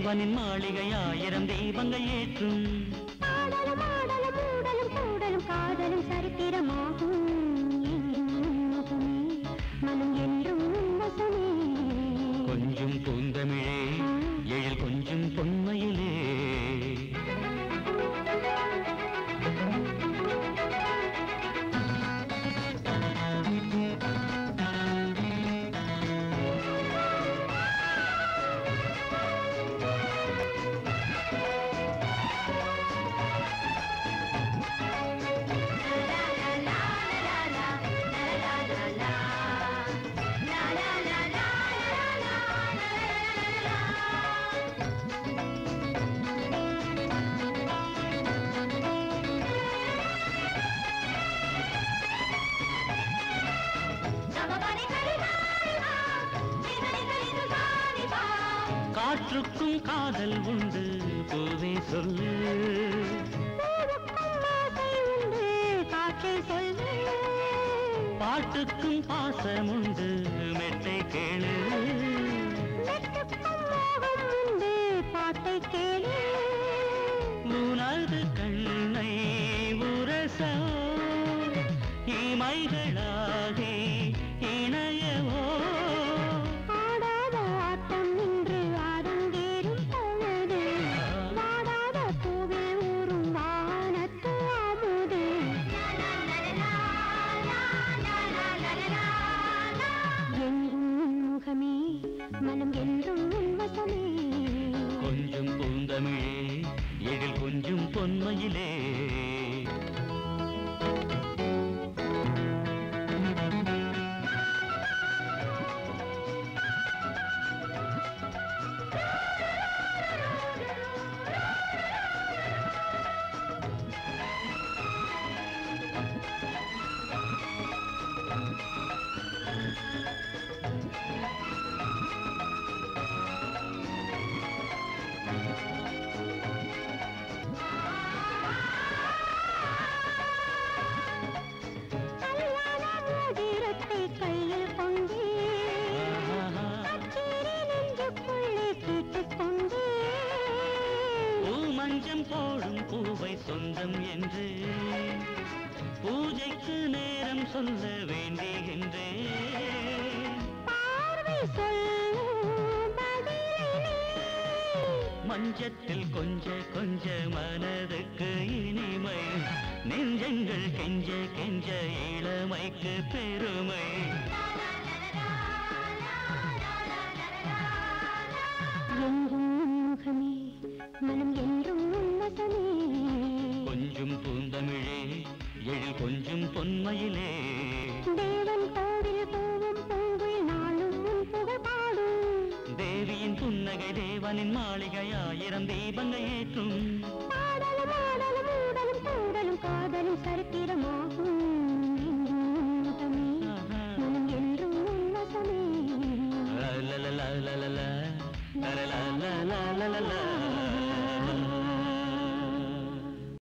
தேவனின் மாளிகை ஆயிரம் தீபங்கள் ஏற்றும். ஆடலும் ஆடலும் ஊடலும் கூடலும் காதலும் சரித்திரமாகும். மனம் என்றும் வசமே. கொஞ்சம் பூந்தமிழே எழில் கொஞ்சம் பொன்மையிலே. காற்றுக்கும் காதல் உண்டு பூவே சொல்லு. காற்றை சொல்லு. பாட்டுக்கும் பாசம் உண்டு மெட்டை கேளு. உண்டு பாட்டை கேளு. உனது கண்ணை உரச இமைகளாகி இணையவோ. மனம் என்றும் வசமே. கொஞ்சம் பூந்தமிழே எழில் கொஞ்சம் பொன்மையிலே. கையில் கொண்டு நெஞ்சுக்குள்ளே கேட்டுக் கொண்டு மஞ்சம் போடும் பூவை சொந்தம் என்று பூஜைக்கு நேரம் சொல்ல வேண்டுகின்றேன். பார்வை சொல்லும் மஞ்சத்தில் கொஞ்ச கொஞ்ச மனதுக்கு இனிமை. நெஞ்சங்கள் கெஞ்ச கெஞ்ச இளமைக்கு பெருமை. முகமே மனம் என்றும் வசமே. கொஞ்சம் பூந்தமிழே எழில் கொஞ்சம் பொன்மையிலே. தேவன் கோவில் பூவும் பூங்குயில் நாளும் உன் புகழ் பாடும். தேவியின் புன்னகை தேவனின் மாளிகை ஆயிரம் தீபங்கள் ஏற்றும். ஆடலும் ஆடலும் ஊடலும் கூடலும் காதலும் சரித்திரமாகும்.